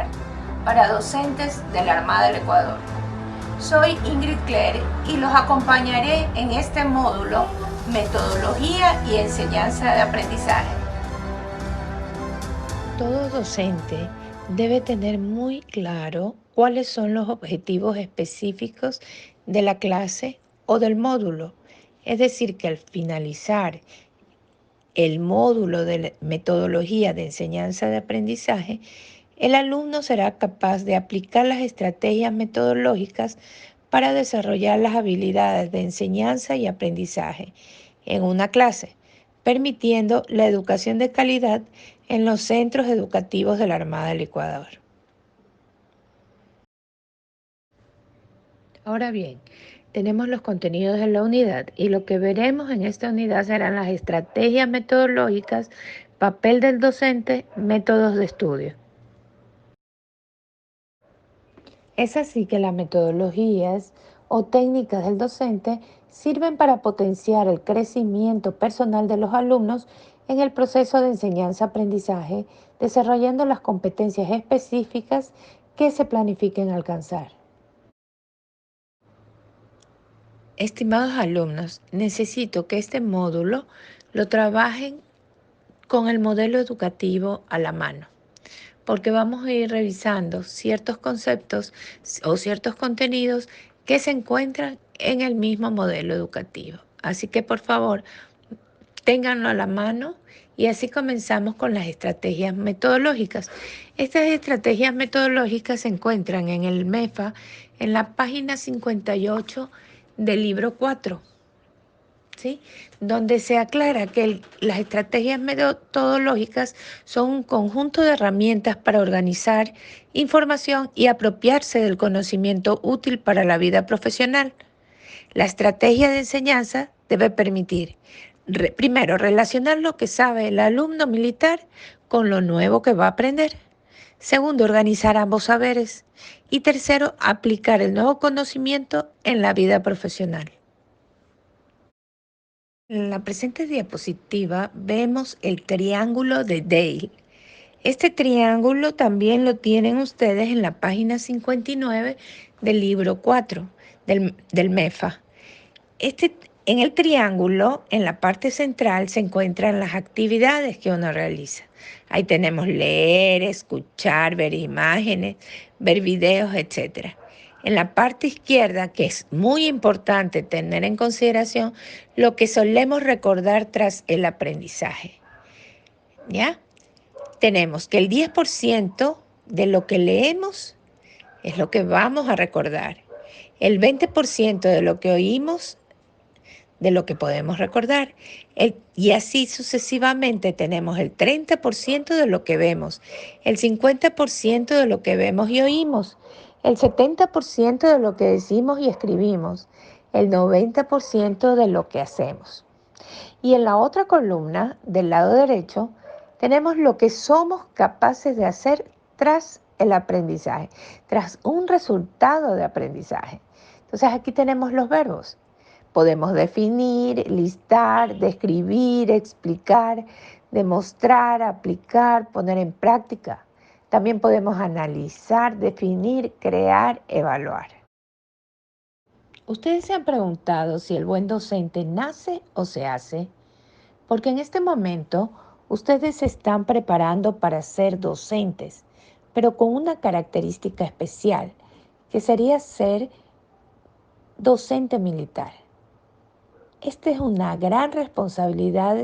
militar para docentes de la Armada del Ecuador. Soy Ingrid Cler y los acompañaré en este módulo Metodología y Enseñanza de Aprendizaje. Todo docente debe tener muy claro cuáles son los objetivos específicos de la clase o del módulo. Es decir, que al finalizar el módulo de metodología de enseñanza de aprendizaje, el alumno será capaz de aplicar las estrategias metodológicas para desarrollar las habilidades de enseñanza y aprendizaje en una clase, permitiendo la educación de calidad en los centros educativos de la Armada del Ecuador. Ahora bien, tenemos los contenidos de la unidad y lo que veremos en esta unidad serán las estrategias metodológicas, papel del docente, métodos de estudio. Es así que las metodologías o técnicas del docente sirven para potenciar el crecimiento personal de los alumnos en el proceso de enseñanza-aprendizaje, desarrollando las competencias específicas que se planifiquen alcanzar. Estimados alumnos, necesito que este módulo lo trabajen con el modelo educativo a la mano, porque vamos a ir revisando ciertos conceptos o ciertos contenidos que se encuentran en el mismo modelo educativo. Así que por favor, ténganlo a la mano y así comenzamos con las estrategias metodológicas. Estas estrategias metodológicas se encuentran en el MEFA, en la página 58 del libro 4. ¿Sí? Donde se aclara que las estrategias metodológicas son un conjunto de herramientas para organizar información y apropiarse del conocimiento útil para la vida profesional. La estrategia de enseñanza debe permitir, primero, relacionar lo que sabe el alumno militar con lo nuevo que va a aprender. Segundo, organizar ambos saberes. Y tercero, aplicar el nuevo conocimiento en la vida profesional. En la presente diapositiva vemos el triángulo de Dale. Este triángulo también lo tienen ustedes en la página 59 del libro 4 del MEFA. En el triángulo, en la parte central, se encuentran las actividades que uno realiza. Ahí tenemos leer, escuchar, ver imágenes, ver videos, etc. En la parte izquierda, que es muy importante tener en consideración, lo que solemos recordar tras el aprendizaje. ¿Ya? Tenemos que el 10% de lo que leemos es lo que vamos a recordar. El 20% de lo que oímos, de lo que podemos recordar. Y así sucesivamente tenemos el 30% de lo que vemos, el 50% de lo que vemos y oímos, el 70% de lo que decimos y escribimos, el 90% de lo que hacemos. Y en la otra columna, del lado derecho, tenemos lo que somos capaces de hacer tras el aprendizaje, tras un resultado de aprendizaje. Entonces aquí tenemos los verbos. Podemos definir, listar, describir, explicar, demostrar, aplicar, poner en práctica. También podemos analizar, definir, crear, evaluar. ¿Ustedes se han preguntado si el buen docente nace o se hace? Porque en este momento ustedes se están preparando para ser docentes, pero con una característica especial, que sería ser docente militar. Esta es una gran responsabilidad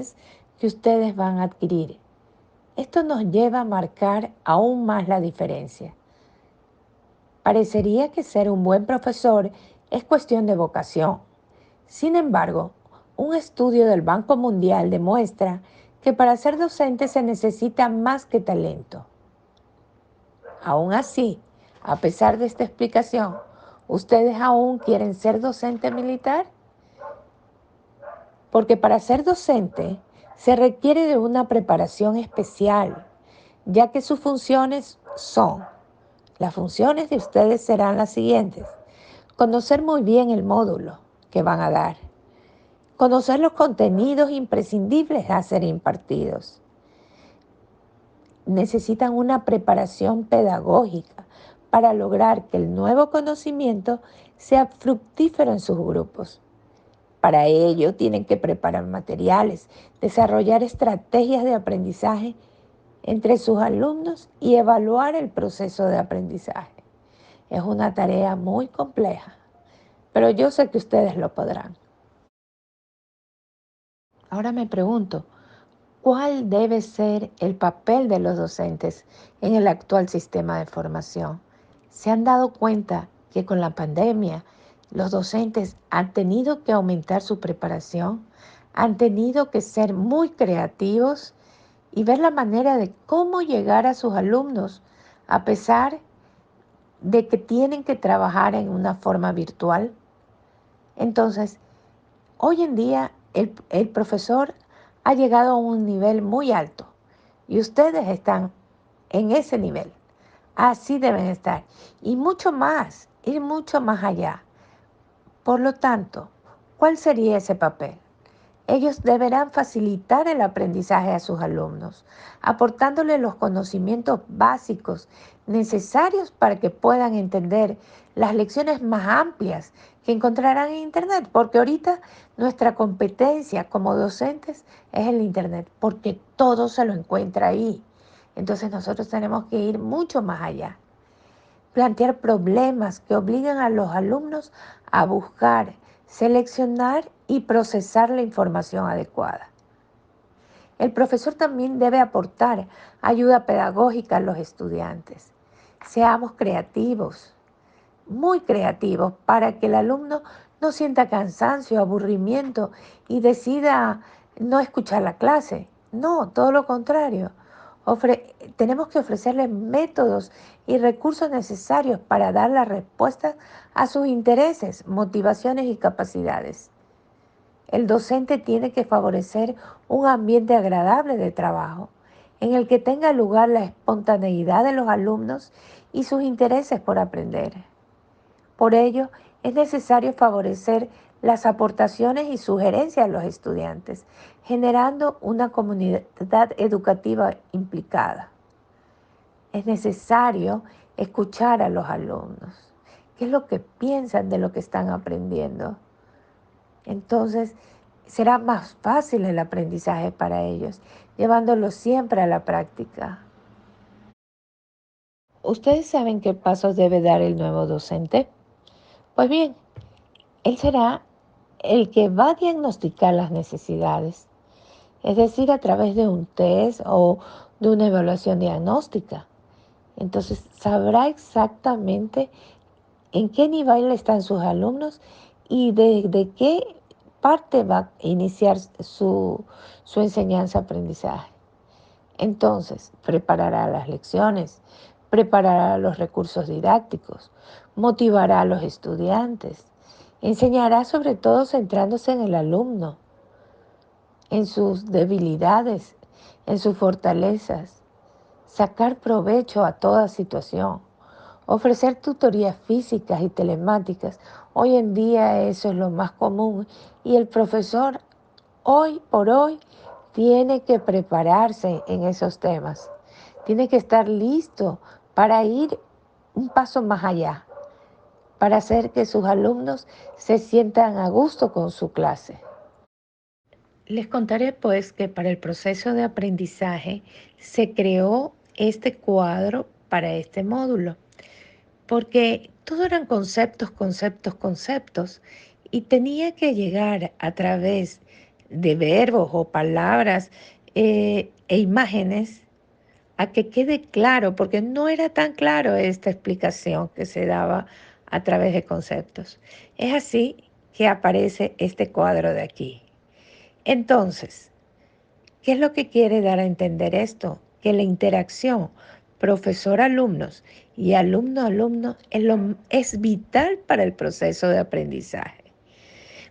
que ustedes van a adquirir. Esto nos lleva a marcar aún más la diferencia. Parecería que ser un buen profesor es cuestión de vocación. Sin embargo, un estudio del Banco Mundial demuestra que para ser docente se necesita más que talento. Aún así, a pesar de esta explicación, ¿ustedes aún quieren ser docente militar? Porque para ser docente se requiere de una preparación especial, ya que sus funciones son, las funciones de ustedes serán las siguientes: conocer muy bien el módulo que van a dar, conocer los contenidos imprescindibles a ser impartidos, necesitan una preparación pedagógica para lograr que el nuevo conocimiento sea fructífero en sus grupos. Para ello tienen que preparar materiales, desarrollar estrategias de aprendizaje entre sus alumnos y evaluar el proceso de aprendizaje. Es una tarea muy compleja, pero yo sé que ustedes lo podrán. Ahora me pregunto, ¿cuál debe ser el papel de los docentes en el actual sistema de formación? ¿Se han dado cuenta que con la pandemia los docentes han tenido que aumentar su preparación, han tenido que ser muy creativos y ver la manera de cómo llegar a sus alumnos a pesar de que tienen que trabajar en una forma virtual? Entonces, hoy en día el profesor ha llegado a un nivel muy alto y ustedes están en ese nivel. Así deben estar. Y mucho más, ir mucho más allá. Por lo tanto, ¿cuál sería ese papel? Ellos deberán facilitar el aprendizaje a sus alumnos, aportándoles los conocimientos básicos necesarios para que puedan entender las lecciones más amplias que encontrarán en Internet, porque ahorita nuestra competencia como docentes es el Internet, porque todo se lo encuentra ahí. Entonces nosotros tenemos que ir mucho más allá, plantear problemas que obligan a los alumnos a buscar, seleccionar y procesar la información adecuada. El profesor también debe aportar ayuda pedagógica a los estudiantes. Seamos creativos, muy creativos, para que el alumno no sienta cansancio, aburrimiento y decida no escuchar la clase. No, todo lo contrario. Tenemos que ofrecerles métodos y recursos necesarios para dar las respuestas a sus intereses, motivaciones y capacidades. El docente tiene que favorecer un ambiente agradable de trabajo, en el que tenga lugar la espontaneidad de los alumnos y sus intereses por aprender. Por ello, es necesario favorecer las aportaciones y sugerencias de los estudiantes, generando una comunidad educativa implicada. Es necesario escuchar a los alumnos, qué es lo que piensan de lo que están aprendiendo. Entonces, será más fácil el aprendizaje para ellos, llevándolo siempre a la práctica. ¿Ustedes saben qué pasos debe dar el nuevo docente? Pues bien, él será el que va a diagnosticar las necesidades, es decir, a través de un test o de una evaluación diagnóstica. Entonces, sabrá exactamente en qué nivel están sus alumnos y de qué parte va a iniciar su enseñanza-aprendizaje. Entonces, preparará las lecciones, preparará los recursos didácticos, motivará a los estudiantes, enseñará sobre todo centrándose en el alumno, en sus debilidades, en sus fortalezas, sacar provecho a toda situación, ofrecer tutorías físicas y telemáticas. Hoy en día eso es lo más común y el profesor hoy por hoy tiene que prepararse en esos temas. Tiene que estar listo para ir un paso más allá, para hacer que sus alumnos se sientan a gusto con su clase. Les contaré pues que para el proceso de aprendizaje se creó este cuadro para este módulo, porque todo eran conceptos, conceptos, conceptos, y tenía que llegar a través de verbos o palabras e imágenes a que quede claro, porque no era tan claro esta explicación que se daba a través de conceptos. Es así que aparece este cuadro de aquí. Entonces, ¿qué es lo que quiere dar a entender esto? Que la interacción profesor-alumnos y alumno-alumno es vital para el proceso de aprendizaje.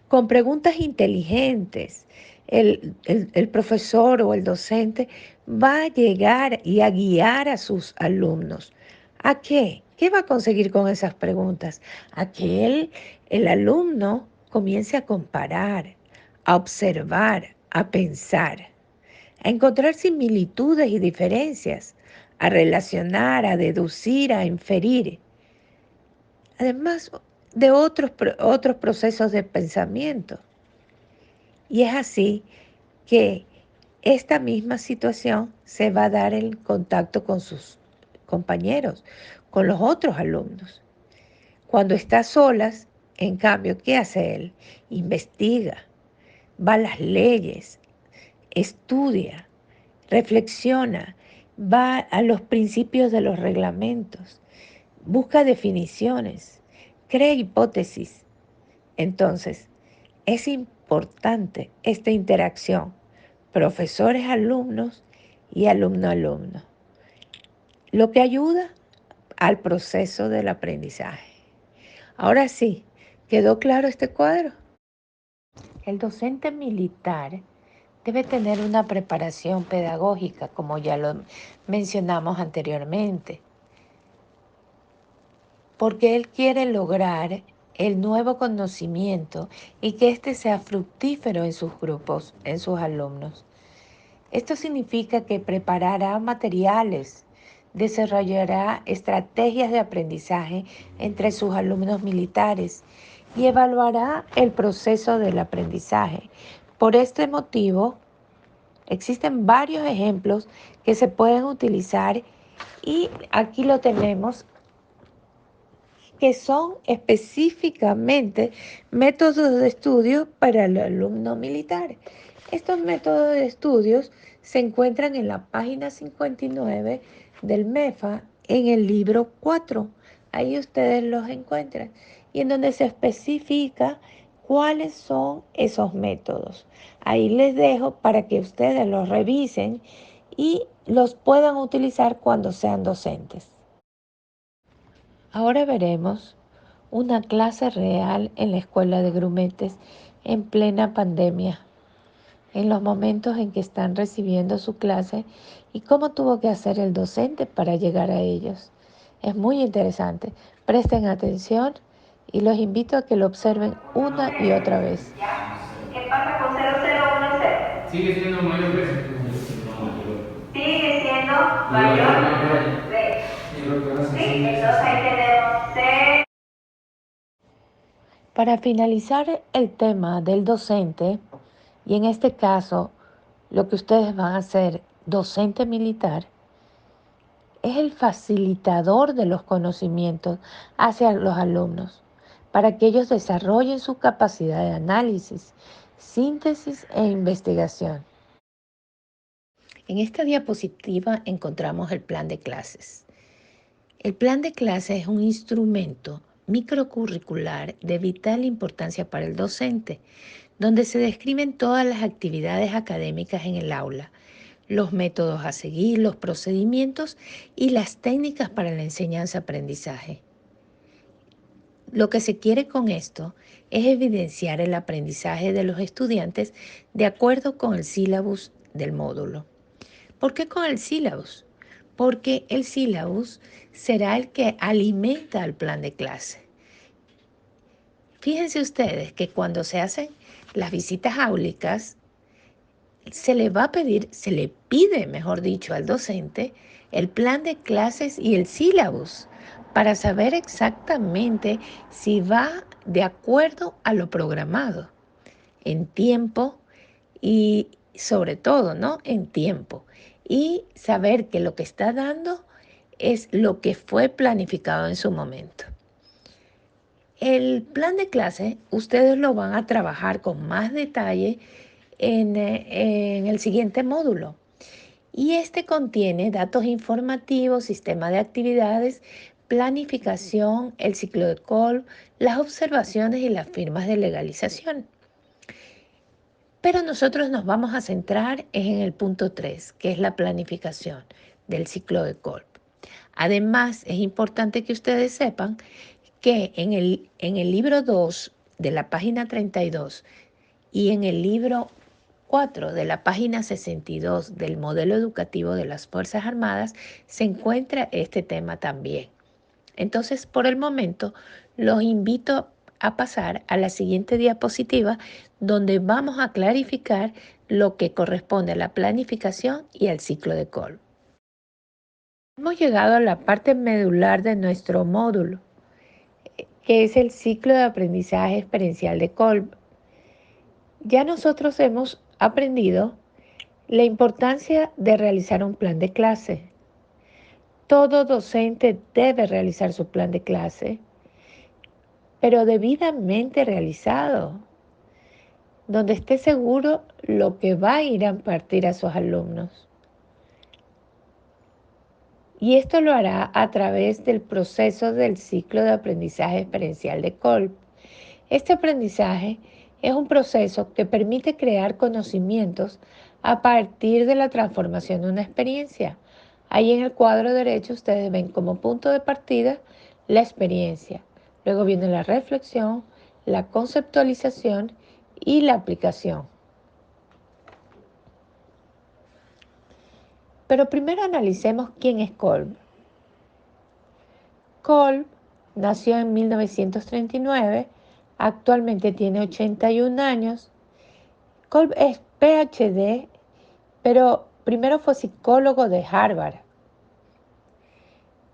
Con preguntas inteligentes, el profesor o el docente va a llegar y a guiar a sus alumnos. ¿A qué? ¿Qué va a conseguir con esas preguntas? A que el alumno comience a comparar, a observar, a pensar, a encontrar similitudes y diferencias, a relacionar, a deducir, a inferir. Además de otros procesos de pensamiento. Y es así que esta misma situación se va a dar en contacto con sus compañeros, con los otros alumnos. Cuando está solas, en cambio, ¿qué hace él? Investiga, va a las leyes, estudia, reflexiona, va a los principios de los reglamentos, busca definiciones, crea hipótesis. Entonces, es importante esta interacción, profesores-alumnos y alumno-alumno, lo que ayuda al proceso del aprendizaje. Ahora sí, ¿quedó claro este cuadro? El docente militar debe tener una preparación pedagógica, como ya lo mencionamos anteriormente, porque él quiere lograr el nuevo conocimiento y que éste sea fructífero en sus grupos, en sus alumnos. Esto significa que preparará materiales, desarrollará estrategias de aprendizaje entre sus alumnos militares y evaluará el proceso del aprendizaje. Por este motivo, existen varios ejemplos que se pueden utilizar y aquí lo tenemos, que son específicamente métodos de estudio para el alumno militar. Estos métodos de estudios se encuentran en la página 59 del MEFA en el libro 4. Ahí ustedes los encuentran y en donde se especifica cuáles son esos métodos. Ahí les dejo para que ustedes los revisen y los puedan utilizar cuando sean docentes. Ahora veremos una clase real en la escuela de grumetes en plena pandemia, en los momentos en que están recibiendo su clase y cómo tuvo que hacer el docente para llegar a ellos. Es muy interesante. Presten atención y los invito a que lo observen una y otra vez. ¿Qué pasa con 0010? Sigue siendo mayor B. Sigue siendo mayor B. ¿Sí? Entonces ahí tenemos C. Para finalizar el tema del docente, y en este caso lo que ustedes van a hacer, docente militar, es el facilitador de los conocimientos hacia los alumnos, para que ellos desarrollen su capacidad de análisis, síntesis e investigación. En esta diapositiva encontramos el plan de clases. El plan de clases es un instrumento microcurricular de vital importancia para el docente, donde se describen todas las actividades académicas en el aula, los métodos a seguir, los procedimientos y las técnicas para la enseñanza-aprendizaje. Lo que se quiere con esto es evidenciar el aprendizaje de los estudiantes de acuerdo con el sílabus del módulo. ¿Por qué con el sílabus? Porque el sílabus será el que alimenta al plan de clase. Fíjense ustedes que cuando se hacen las visitas áulicas, se le pide, mejor dicho, al docente el plan de clases y el sílabus para saber exactamente si va de acuerdo a lo programado en tiempo y sobre todo, ¿no? En tiempo. Y saber que lo que está dando es lo que fue planificado en su momento. El plan de clase ustedes lo van a trabajar con más detalle en el siguiente módulo. Y este contiene datos informativos, sistema de actividades, planificación, el ciclo de Kolb, las observaciones y las firmas de legalización. Pero nosotros nos vamos a centrar en el punto 3, que es la planificación del ciclo de Kolb. Además, es importante que ustedes sepan que en el libro 2 de la página 32 y en el libro 4 de la página 62 del modelo educativo de las Fuerzas Armadas se encuentra este tema también. Entonces, por el momento, los invito a pasar a la siguiente diapositiva donde vamos a clarificar lo que corresponde a la planificación y al ciclo de Kolb. Hemos llegado a la parte medular de nuestro módulo, que es el ciclo de aprendizaje experiencial de Kolb. Ya nosotros hemos aprendido la importancia de realizar un plan de clase. Todo docente debe realizar su plan de clase, pero debidamente realizado, donde esté seguro lo que va a ir a impartir a sus alumnos. Y esto lo hará a través del proceso del ciclo de aprendizaje experiencial de Kolb. Este aprendizaje es un proceso que permite crear conocimientos a partir de la transformación de una experiencia. Ahí en el cuadro derecho ustedes ven como punto de partida la experiencia. Luego viene la reflexión, la conceptualización y la aplicación. Pero primero analicemos quién es Kolb. Kolb nació en 1939, actualmente tiene 81 años. Kolb es PhD, pero primero fue psicólogo de Harvard.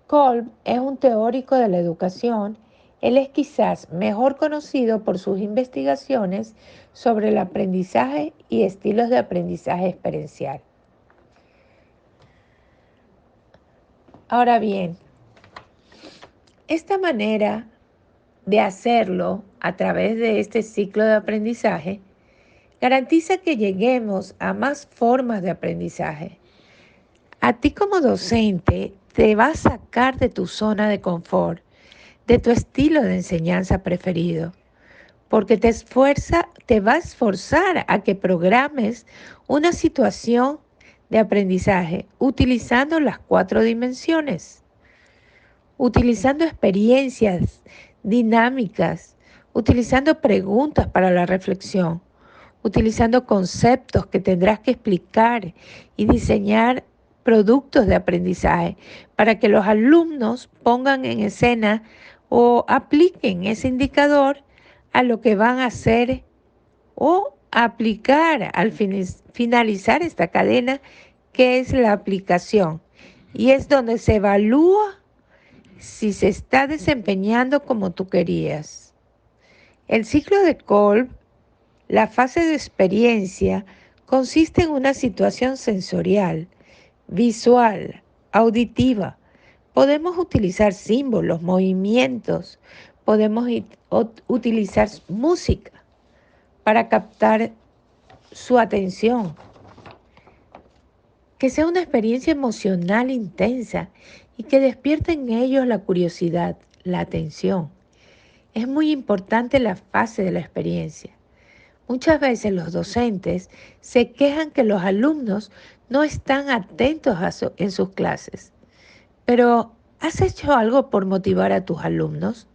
Kolb es un teórico de la educación. Él es quizás mejor conocido por sus investigaciones sobre el aprendizaje y estilos de aprendizaje experiencial. Ahora bien, esta manera de hacerlo a través de este ciclo de aprendizaje garantiza que lleguemos a más formas de aprendizaje. A ti como docente te va a sacar de tu zona de confort, de tu estilo de enseñanza preferido, porque te va a esforzar a que programes una situación de aprendizaje utilizando las 4 dimensiones, utilizando experiencias dinámicas, utilizando preguntas para la reflexión, utilizando conceptos que tendrás que explicar y diseñar productos de aprendizaje para que los alumnos pongan en escena o apliquen ese indicador a lo que van a hacer o aplicar al finalizar esta cadena, que es la aplicación. Y es donde se evalúa si se está desempeñando como tú querías. El ciclo de Kolb, la fase de experiencia, consiste en una situación sensorial, visual, auditiva. Podemos utilizar símbolos, movimientos, podemos utilizar música para captar su atención. Que sea una experiencia emocional intensa y que despierte en ellos la curiosidad, la atención. Es muy importante la fase de la experiencia. Muchas veces los docentes se quejan que los alumnos no están atentos en sus clases. Pero, ¿has hecho algo por motivar a tus alumnos?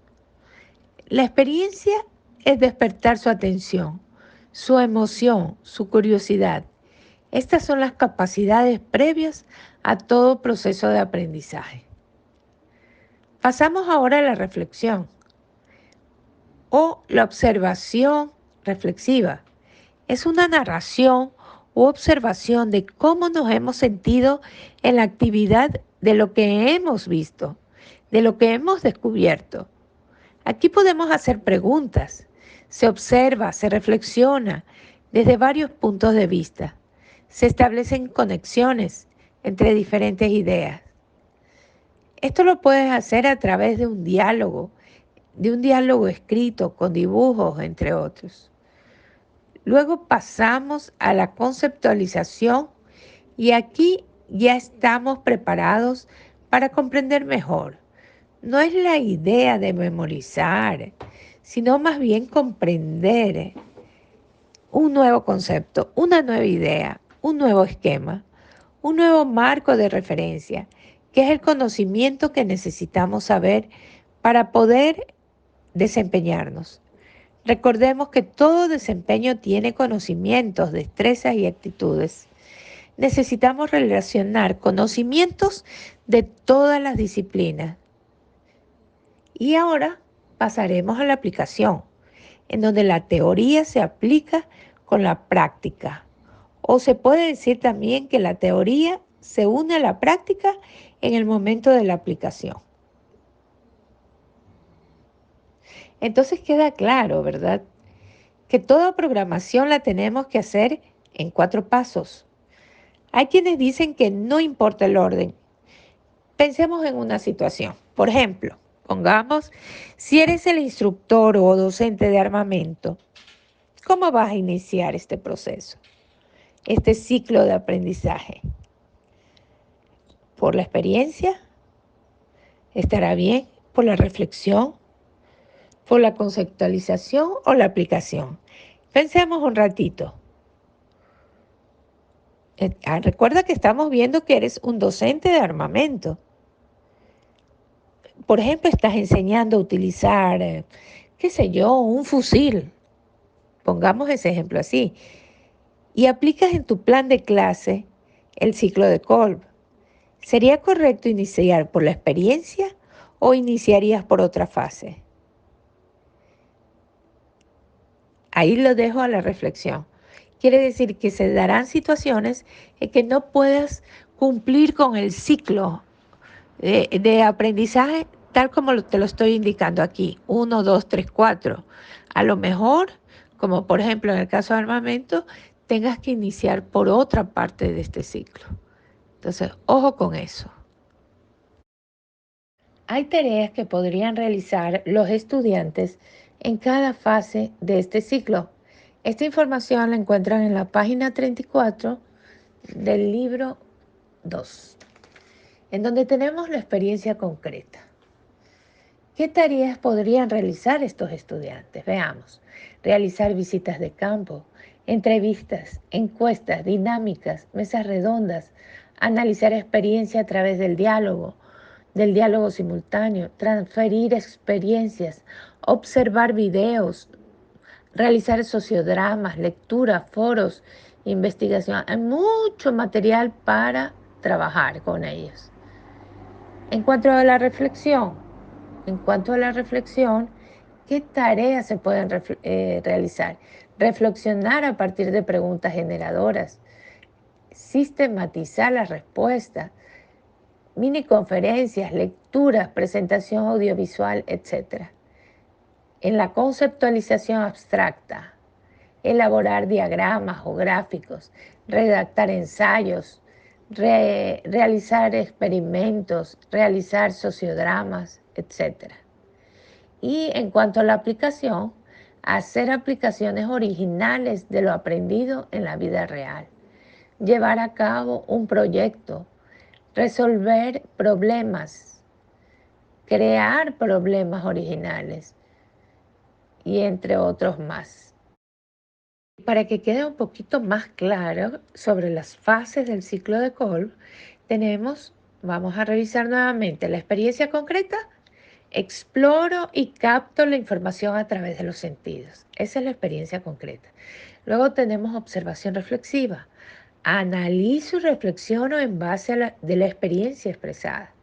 La experiencia es despertar su atención, su emoción, su curiosidad. Estas son las capacidades previas a todo proceso de aprendizaje. Pasamos ahora a la reflexión o la observación reflexiva. Es una narración u observación de cómo nos hemos sentido en la actividad de lo que hemos visto, de lo que hemos descubierto. Aquí podemos hacer preguntas. Se observa, se reflexiona desde varios puntos de vista. Se establecen conexiones entre diferentes ideas. Esto lo puedes hacer a través de un diálogo escrito con dibujos, entre otros. Luego pasamos a la conceptualización y aquí ya estamos preparados para comprender mejor. No es la idea de memorizar, sino más bien comprender un nuevo concepto, una nueva idea, un nuevo esquema, un nuevo marco de referencia, que es el conocimiento que necesitamos saber para poder desempeñarnos. Recordemos que todo desempeño tiene conocimientos, destrezas y actitudes. Necesitamos relacionar conocimientos de todas las disciplinas. Y ahora pasaremos a la aplicación, en donde la teoría se aplica con la práctica. O se puede decir también que la teoría se une a la práctica en el momento de la aplicación. Entonces queda claro, ¿verdad? Que toda programación la tenemos que hacer en 4 pasos. Hay quienes dicen que no importa el orden. Pensemos en una situación. Por ejemplo, pongamos, si eres el instructor o docente de armamento, ¿cómo vas a iniciar este proceso, este ciclo de aprendizaje? ¿Por la experiencia? ¿Estará bien? ¿Por la reflexión? ¿Por la conceptualización o la aplicación? Pensemos un ratito. Recuerda que estamos viendo que eres un docente de armamento. Por ejemplo, estás enseñando a utilizar, qué sé yo, un fusil. Pongamos ese ejemplo así. Y aplicas en tu plan de clase el ciclo de Kolb. ¿Sería correcto iniciar por la experiencia o iniciarías por otra fase? Ahí lo dejo a la reflexión. Quiere decir que se darán situaciones en que no puedas cumplir con el ciclo de aprendizaje tal como te lo estoy indicando aquí. 1, 2, 3, 4. A lo mejor, como por ejemplo en el caso de armamento, tengas que iniciar por otra parte de este ciclo. Entonces, ojo con eso. Hay tareas que podrían realizar los estudiantes en cada fase de este ciclo. Esta información la encuentran en la página 34 del libro 2, en donde tenemos la experiencia concreta. ¿Qué tareas podrían realizar estos estudiantes? Veamos. Realizar visitas de campo, entrevistas, encuestas, dinámicas, mesas redondas, analizar experiencia a través del diálogo simultáneo, transferir experiencias, observar videos, realizar sociodramas, lectura, foros, investigación. Hay mucho material para trabajar con ellos. En cuanto a la reflexión, ¿qué tareas se pueden realizar? Reflexionar a partir de preguntas generadoras, sistematizar las respuestas, mini conferencias, lecturas, presentación audiovisual, etc. En la conceptualización abstracta, elaborar diagramas o gráficos, redactar ensayos, realizar experimentos, realizar sociodramas, etc. Y en cuanto a la aplicación, hacer aplicaciones originales de lo aprendido en la vida real, llevar a cabo un proyecto, resolver problemas, crear problemas originales y entre otros más. Para que quede un poquito más claro sobre las fases del ciclo de Kolb, vamos a revisar nuevamente la experiencia concreta. Exploro y capto la información a través de los sentidos. Esa es la experiencia concreta. Luego tenemos observación reflexiva. Analizo y reflexiono en base a de la experiencia expresada.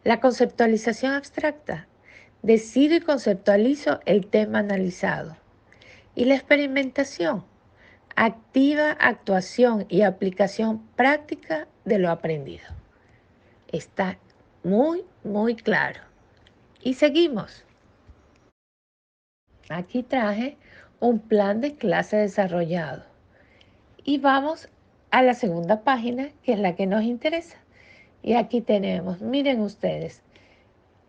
La conceptualización abstracta. Decido y conceptualizo el tema analizado. Y la experimentación. Activa actuación y aplicación práctica de lo aprendido. Está muy, muy claro. Y seguimos. Aquí traje un plan de clase desarrollado. Y vamos a la segunda página, que es la que nos interesa. Y aquí tenemos, miren ustedes,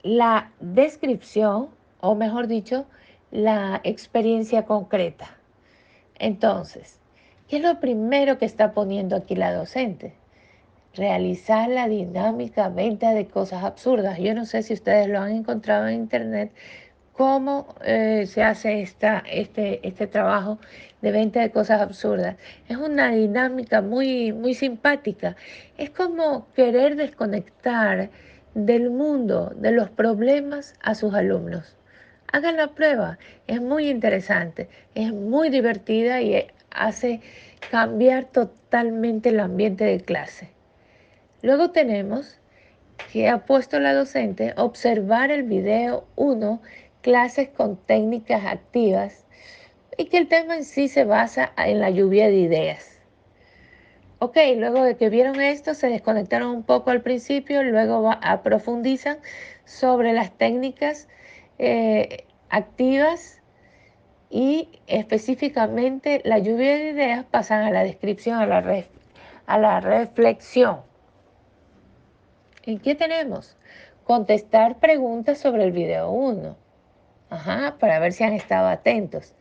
la descripción, o mejor dicho, la experiencia concreta. Entonces, ¿qué es lo primero que está poniendo aquí la docente? Realizar la dinámica venta de cosas absurdas. Yo no sé si ustedes lo han encontrado en internet, cómo se hace este trabajo de venta de cosas absurdas. Es una dinámica muy, muy simpática. Es como querer desconectar del mundo, de los problemas a sus alumnos. Hagan la prueba, es muy interesante, es muy divertida y hace cambiar totalmente el ambiente de clase. Luego tenemos que ha puesto la docente observar el video 1, clases con técnicas activas, y que el tema en sí se basa en la lluvia de ideas. Ok, luego de que vieron esto, se desconectaron un poco al principio, luego profundizan sobre las técnicas activas y específicamente la lluvia de ideas pasan a la descripción, a la reflexión. ¿Y qué tenemos? Contestar preguntas sobre el video 1. Para ver si han estado atentos.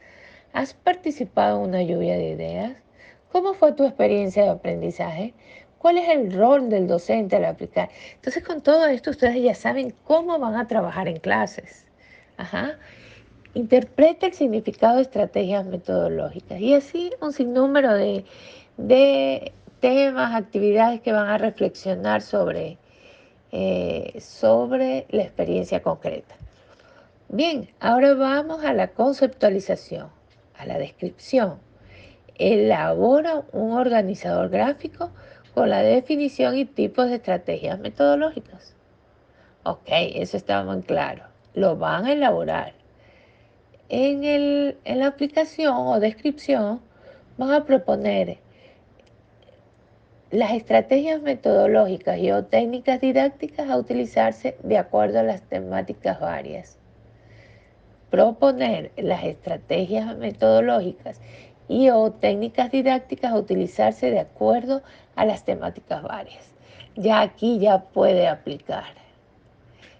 ¿Has participado en una lluvia de ideas? ¿Cómo fue tu experiencia de aprendizaje? ¿Cuál es el rol del docente al aplicar? Entonces, con todo esto, ustedes ya saben cómo van a trabajar en clases. Interpreta el significado de estrategias metodológicas y así un sinnúmero de temas, actividades que van a reflexionar sobre la experiencia concreta. Bien, ahora vamos a la conceptualización, a la descripción. Elabora un organizador gráfico con la definición y tipos de estrategias metodológicas. Ok, eso está muy claro. Lo van a elaborar. En la aplicación o descripción van a proponer las estrategias metodológicas y o técnicas didácticas a utilizarse de acuerdo a las temáticas varias. Proponer las estrategias metodológicas y o técnicas didácticas a utilizarse de acuerdo a las temáticas varias. Ya aquí ya puede aplicar.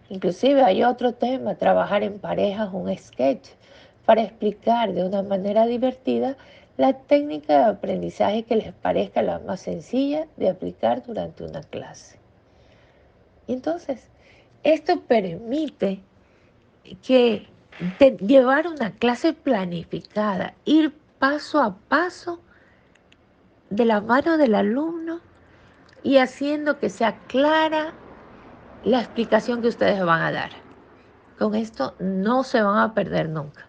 Inclusive hay otro tema, trabajar en parejas, un sketch, para explicar de una manera divertida la técnica de aprendizaje que les parezca la más sencilla de aplicar durante una clase. Entonces, esto permite que llevar una clase planificada, ir paso a paso de la mano del alumno y haciendo que sea clara la explicación que ustedes van a dar. Con esto no se van a perder nunca.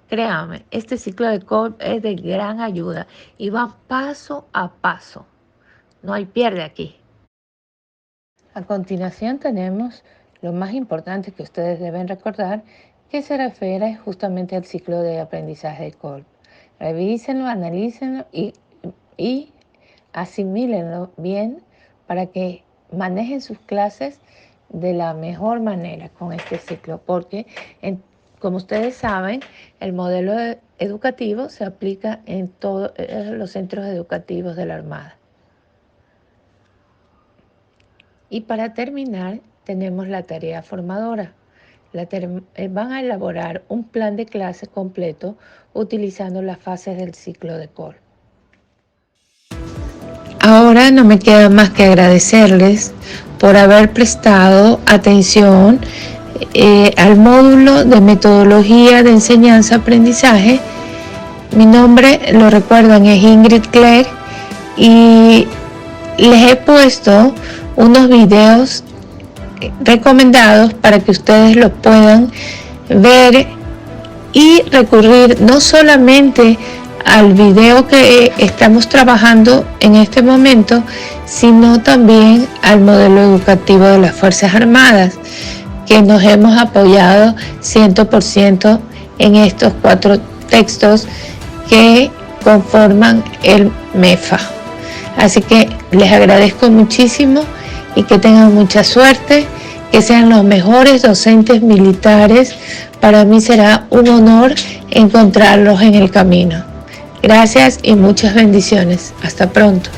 Créanme, este ciclo de Kolb es de gran ayuda y va paso a paso. No hay pierde aquí. A continuación tenemos lo más importante que ustedes deben recordar, que se refiere justamente al ciclo de aprendizaje de Kolb. Revísenlo, analícenlo y asimílenlo bien para que manejen sus clases de la mejor manera con este ciclo, porque como ustedes saben, el modelo educativo se aplica en todos los centros educativos de la Armada. Y para terminar, tenemos la tarea formadora. Van a elaborar un plan de clase completo utilizando las fases del ciclo de Kolb. Ahora no me queda más que agradecerles por haber prestado atención al módulo de metodología de enseñanza-aprendizaje. Mi nombre, lo recuerdan, es Ingrid Clare y les he puesto unos videos recomendados para que ustedes lo puedan ver y recurrir no solamente al video que estamos trabajando en este momento, sino también al modelo educativo de las Fuerzas Armadas, que nos hemos apoyado 100% en estos 4 textos que conforman el MEFA. Así que les agradezco muchísimo y que tengan mucha suerte, que sean los mejores docentes militares. Para mí será un honor encontrarlos en el camino. Gracias y muchas bendiciones. Hasta pronto.